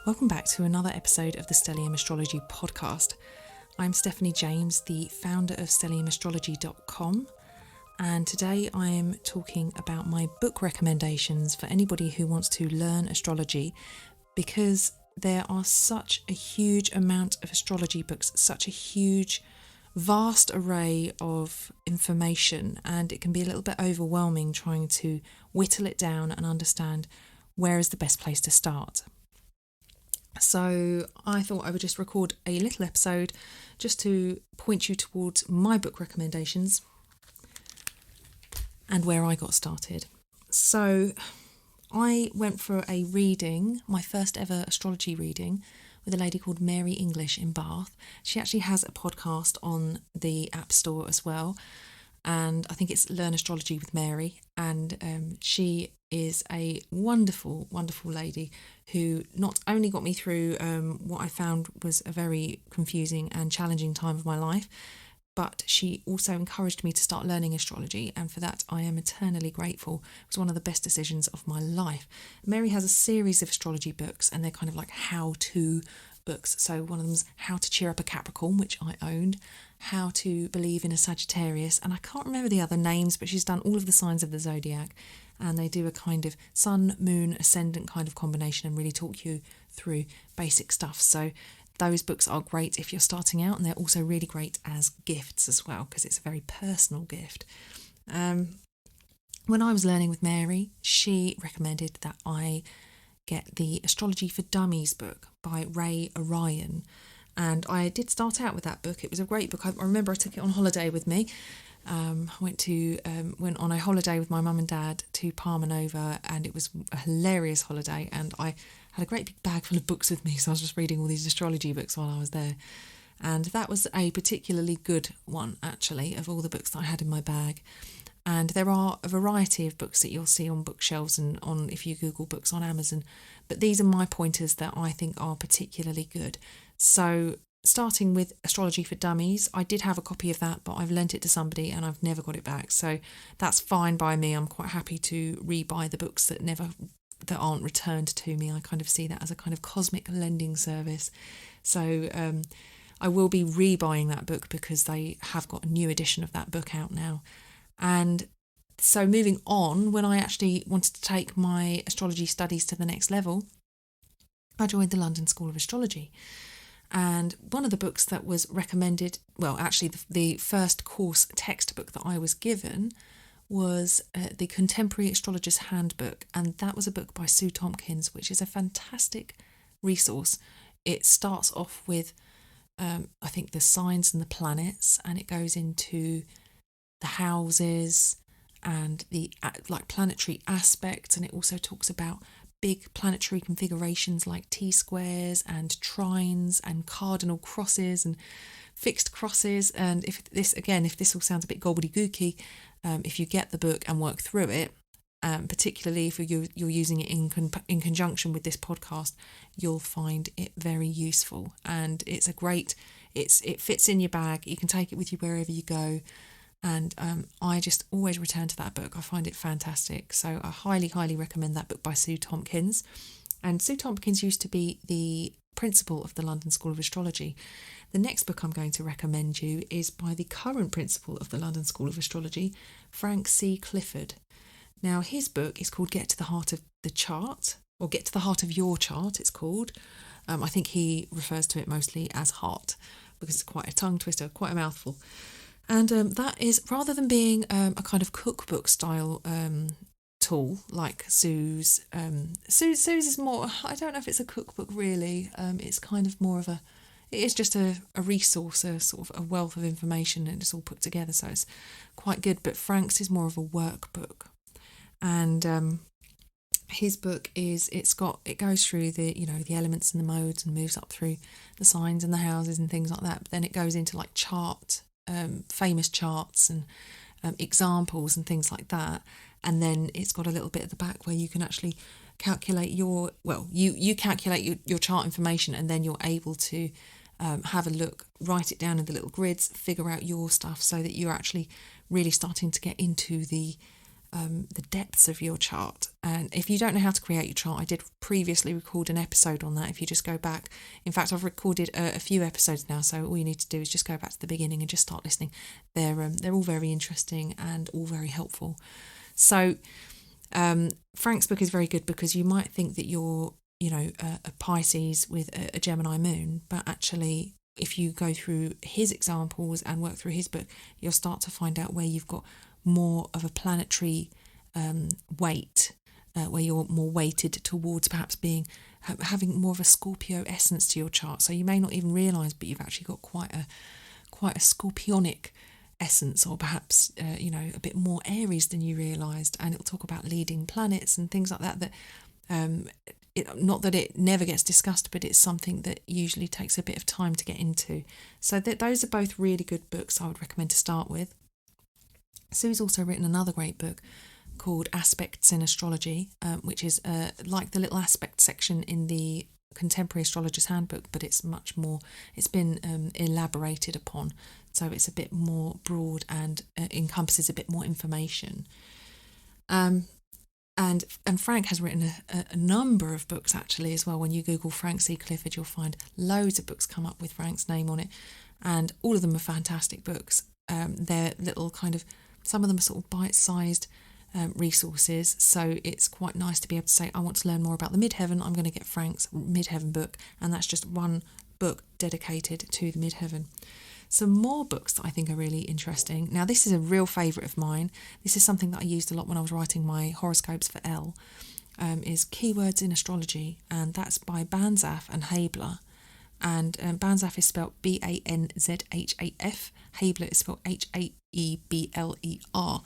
Welcome back to another episode of the Stellium Astrology podcast. I'm Stephanie James, the founder of stelliumastrology.com, and today I am talking about my book recommendations for anybody who wants to learn astrology, because there are such a huge amount of astrology books, such a huge, vast array of information, and it can be a little bit overwhelming trying to whittle it down and understand where is the best place to start. So I thought I would just record a little episode just to point you towards my book recommendations and where I got started. So I went for a reading, my first ever astrology reading, with a lady called Mary English in Bath. She actually has a podcast on the App Store as well, and I think it's Learn Astrology with Mary, and she is a wonderful, wonderful lady who not only got me through what I found was a very confusing and challenging time of my life, but she also encouraged me to start learning astrology, and for that I am eternally grateful. It was one of the best decisions of my life. Mary has a series of astrology books, and they're kind of like how-to books. So one of them's How to Cheer Up a Capricorn, which I owned, How to Believe in a Sagittarius, and I can't remember the other names, but she's done all of the signs of the zodiac, and they do a kind of sun, moon, ascendant kind of combination and really talk you through basic stuff. So those books are great if you're starting out, and they're also really great as gifts as well, because it's a very personal gift. When I was learning with Mary, she recommended that I get the Astrology for Dummies book by Ray Orion, and I did start out with that book. It was a great book. I remember I took it on holiday with me. I went on a holiday with my mum and dad to Palma Nova, and it was a hilarious holiday, and I had a great big bag full of books with me, so I was just reading all these astrology books while I was there, and that was a particularly good one, actually, of all the books that I had in my bag. And there are a variety of books that you'll see on bookshelves and on, if you Google books on Amazon, but these are my pointers that I think are particularly good. So starting with Astrology for Dummies, I did have a copy of that, but I've lent it to somebody and I've never got it back, so that's fine by me. I'm quite happy to rebuy the books that aren't returned to me. I kind of see that as a kind of cosmic lending service. So I will be rebuying that book because they have got a new edition of that book out now. And so moving on, when I actually wanted to take my astrology studies to the next level, I joined the London School of Astrology. And one of the books that was recommended, well, actually the first course textbook that I was given was the Contemporary Astrologer's Handbook, and that was a book by Sue Tompkins, which is a fantastic resource. It starts off with, I think, the signs and the planets, and it goes into the houses and the planetary aspects, and it also talks about big planetary configurations like T-squares and trines and cardinal crosses and fixed crosses. And if this all sounds a bit gobbledygooky, if you get the book and work through it, particularly if you're using it in conjunction with this podcast, you'll find it very useful. And it's it fits in your bag. You can take it with you wherever you go. And I just always return to that book. I find it fantastic. So I highly, highly recommend that book by Sue Tompkins. And Sue Tompkins used to be the principal of the London School of Astrology. The next book I'm going to recommend you is by the current principal of the London School of Astrology, Frank C. Clifford. Now, his book is called Get to the Heart of the Chart, or Get to the Heart of Your Chart, it's called. I think he refers to it mostly as Heart, because it's quite a tongue twister, quite a mouthful. And that is, rather than being a kind of cookbook style tool like Sue's, Sue's is more, I don't know if it's a cookbook really, it's kind of more of it is just a resource, a sort of a wealth of information, and it's all put together, so it's quite good. But Frank's is more of a workbook, and his book it goes through the elements and the modes and moves up through the signs and the houses and things like that, but then it goes into like famous charts and examples and things like that, and then it's got a little bit at the back where you can actually calculate you calculate your chart information, and then you're able to have a look, write it down in the little grids, figure out your stuff, so that you're actually really starting to get into the the depths of your chart. And if you don't know how to create your chart, I did previously record an episode on that. If you just go back, in fact, I've recorded a few episodes now, so all you need to do is just go back to the beginning and just start listening. They're all very interesting and all very helpful. So Frank's book is very good because you might think that you're, a Pisces with a Gemini moon, but actually, if you go through his examples and work through his book, you'll start to find out where you've got more of a planetary weight, where you're more weighted towards perhaps having more of a Scorpio essence to your chart. So you may not even realise, but you've actually got quite a scorpionic essence, or perhaps a bit more Aries than you realised. And it'll talk about leading planets and things like that. Not that it never gets discussed, but it's something that usually takes a bit of time to get into. So those are both really good books I would recommend to start with. Sue's also written another great book called Aspects in Astrology, which is like the little aspect section in the Contemporary Astrologer's Handbook, but it's much more, it's been elaborated upon, so it's a bit more broad and encompasses a bit more information. And Frank has written a number of books actually as well. When you Google Frank C. Clifford, you'll find loads of books come up with Frank's name on it, and all of them are fantastic books. They're little kind of, some of them are sort of bite-sized resources, so it's quite nice to be able to say, I want to learn more about the midheaven, I'm going to get Frank's midheaven book, and that's just one book dedicated to the midheaven. Some more books that I think are really interesting. Now, this is a real favourite of mine. This is something that I used a lot when I was writing my horoscopes for Elle, is Keywords in Astrology, and that's by Banzhaf and Habler. And Banzhaf is spelled Banzhaf, Habler is spelled Haebler.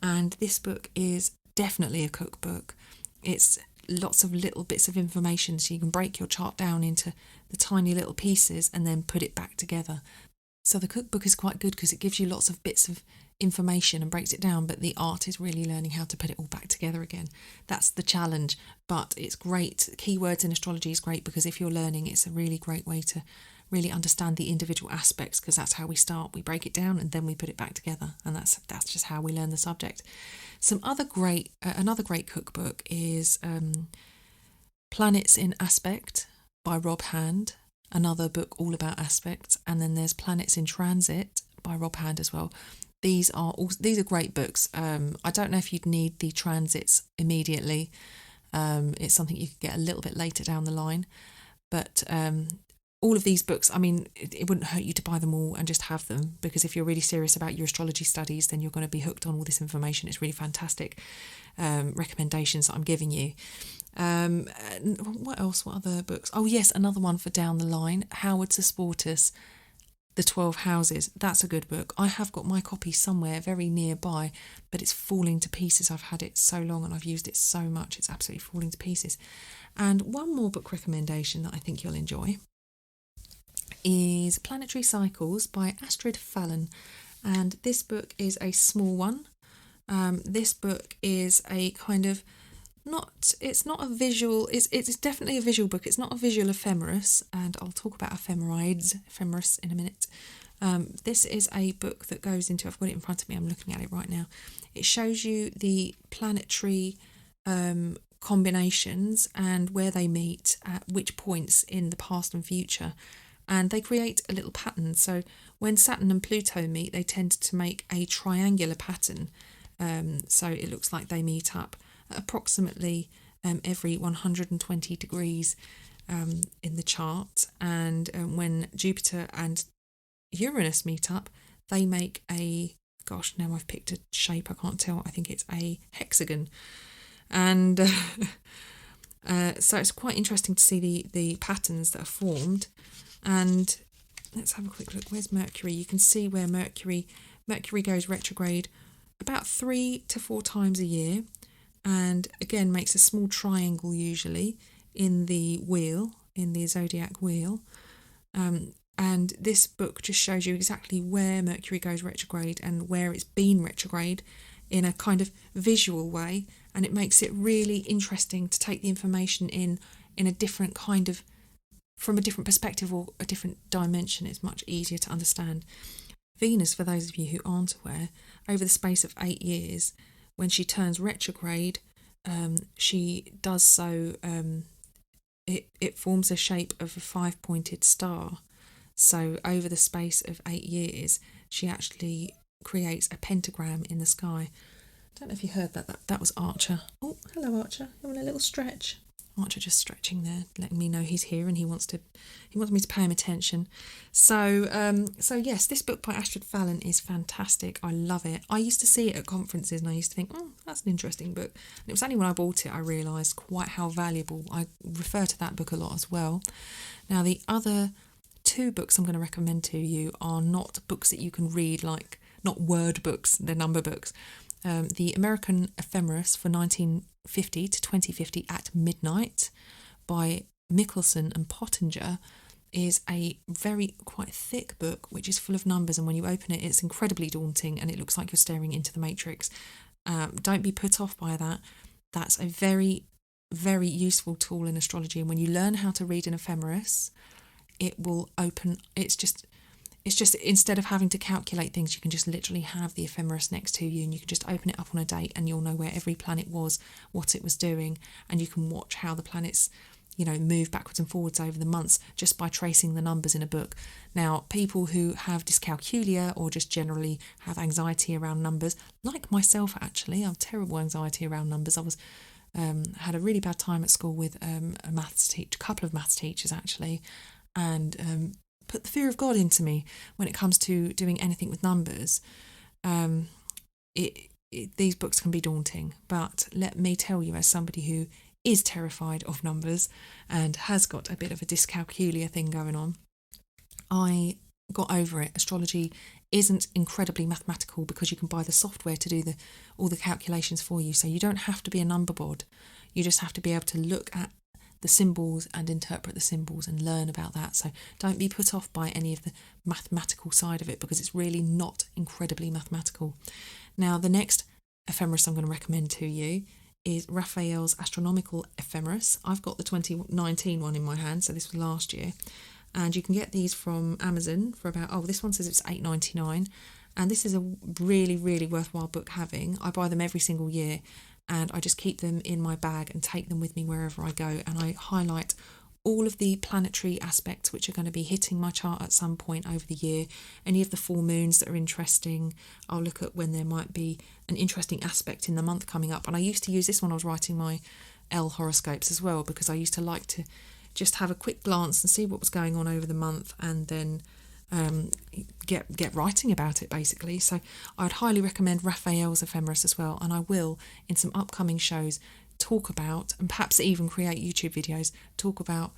And this book is definitely a cookbook. It's lots of little bits of information, so you can break your chart down into the tiny little pieces and then put it back together. So the cookbook is quite good because it gives you lots of bits of information and breaks it down, but the art is really learning how to put it all back together again. That's the challenge, but it's great. Keywords in Astrology is great because if you're learning, it's a really great way to really understand the individual aspects, because that's how we start. We break it down and then we put it back together, and that's just how we learn the subject. Another great cookbook is Planets in Aspect by Rob Hand, another book all about aspects. And then there's Planets in Transit by Rob Hand as well. These are great books. I don't know if you'd need the transits immediately. It's something you could get a little bit later down the line, but all of these books, I mean, it wouldn't hurt you to buy them all and just have them, because if you're really serious about your astrology studies, then you're going to be hooked on all this information. It's really fantastic recommendations that I'm giving you. What else? What other books? Oh yes, another one for down the line, Howard Susportus, The 12 Houses. That's a good book. I have got my copy somewhere very nearby, but it's falling to pieces. I've had it so long and I've used it so much, it's absolutely falling to pieces. And one more book recommendation that I think you'll enjoy is Planetary Cycles by Astrid Fallon, and this book is a small one. This book is a kind of it's not a visual, it's definitely a visual book. It's not a visual ephemeris, and I'll talk about ephemeris in a minute. This is a book that goes into, I've got it in front of me, I'm looking at it right now. It shows you the planetary combinations and where they meet at which points in the past and future, and they create a little pattern. So when Saturn and Pluto meet, they tend to make a triangular pattern. So it looks like they meet up approximately every 120 degrees in the chart. And when Jupiter and Uranus meet up, they make a, gosh, now I've picked a shape, I can't tell, I think it's a hexagon. And so it's quite interesting to see the patterns that are formed. And let's have a quick look. Where's Mercury? You can see where Mercury goes retrograde about 3 to 4 times a year, and again makes a small triangle usually in the wheel, in the zodiac wheel. And this book just shows you exactly where Mercury goes retrograde and where it's been retrograde in a kind of visual way, and it makes it really interesting to take the information in a different kind of, from a different perspective or a different dimension. It's much easier to understand. Venus, for those of you who aren't aware, over the space of 8 years, when she turns retrograde, she does so, it forms a shape of a 5-pointed star. So over the space of 8 years, she actually creates a pentagram in the sky. I don't know if you heard that. That was Archer. Oh, hello Archer. Having a little stretch. Archer just stretching there, letting me know he's here and he wants me to pay him attention. So yes, this book by Astrid Fallon is fantastic. I love it. I used to see it at conferences and I used to think, oh, that's an interesting book. And it was only when I bought it I realised quite how valuable. I refer to that book a lot as well. Now, the other 2 books I'm going to recommend to you are not books that you can read, like not word books, they're number books. The American Ephemeris for 1950 to 2050 at Midnight by Mickelson and Pottinger is a very quite thick book which is full of numbers, and when you open it it's incredibly daunting and it looks like you're staring into the Matrix. Don't be put off by that. That's a very, very useful tool in astrology, and when you learn how to read an ephemeris, it will open, it's just instead of having to calculate things, you can just literally have the ephemeris next to you and you can just open it up on a date and you'll know where every planet was, what it was doing, and you can watch how the planets, move backwards and forwards over the months just by tracing the numbers in a book. Now, people who have dyscalculia or just generally have anxiety around numbers, like myself actually, I have terrible anxiety around numbers. I was had a really bad time at school with a couple of maths teachers actually, and put the fear of God into me when it comes to doing anything with numbers. These books can be daunting, but let me tell you, as somebody who is terrified of numbers and has got a bit of a dyscalculia thing going on, I got over it. Astrology isn't incredibly mathematical because you can buy the software to do all the calculations for you, so you don't have to be a number bod. You just have to be able to look at the symbols and interpret the symbols and learn about that. So don't be put off by any of the mathematical side of it because it's really not incredibly mathematical. Now, the next ephemeris I'm going to recommend to you is Raphael's Astronomical Ephemeris. I've got the 2019 one in my hand, so this was last year. And you can get these from Amazon for about, this one says it's $8.99. And this is a really, really worthwhile book having. I buy them every single year, and I just keep them in my bag and take them with me wherever I go, and I highlight all of the planetary aspects which are going to be hitting my chart at some point over the year. Any of the full moons that are interesting, I'll look at when there might be an interesting aspect in the month coming up. And I used to use this when I was writing my L horoscopes as well, because I used to like to just have a quick glance and see what was going on over the month, and then get writing about it basically. So I'd highly recommend Raphael's Ephemeris as well, and I will in some upcoming shows talk about, and perhaps even create YouTube videos, talk about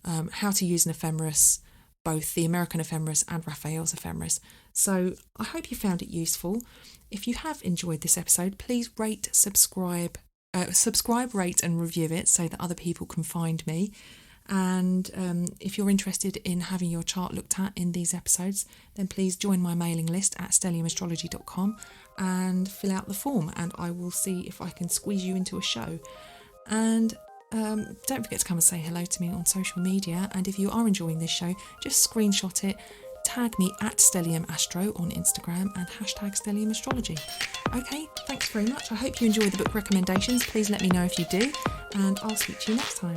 how to use an ephemeris, both the American Ephemeris and Raphael's Ephemeris. So I hope you found it useful. If you have enjoyed this episode, please subscribe, rate and review it so that other people can find me. And if you're interested in having your chart looked at in these episodes, then please join my mailing list at stelliumastrology.com and fill out the form, and I will see if I can squeeze you into a show. And don't forget to come and say hello to me on social media, and if you are enjoying this show, just screenshot it, tag me at Stellium Astro on Instagram and hashtag Stellium Astrology. Okay, thanks very much. I hope you enjoyed the book recommendations. Please let me know if you do, and I'll speak to you next time.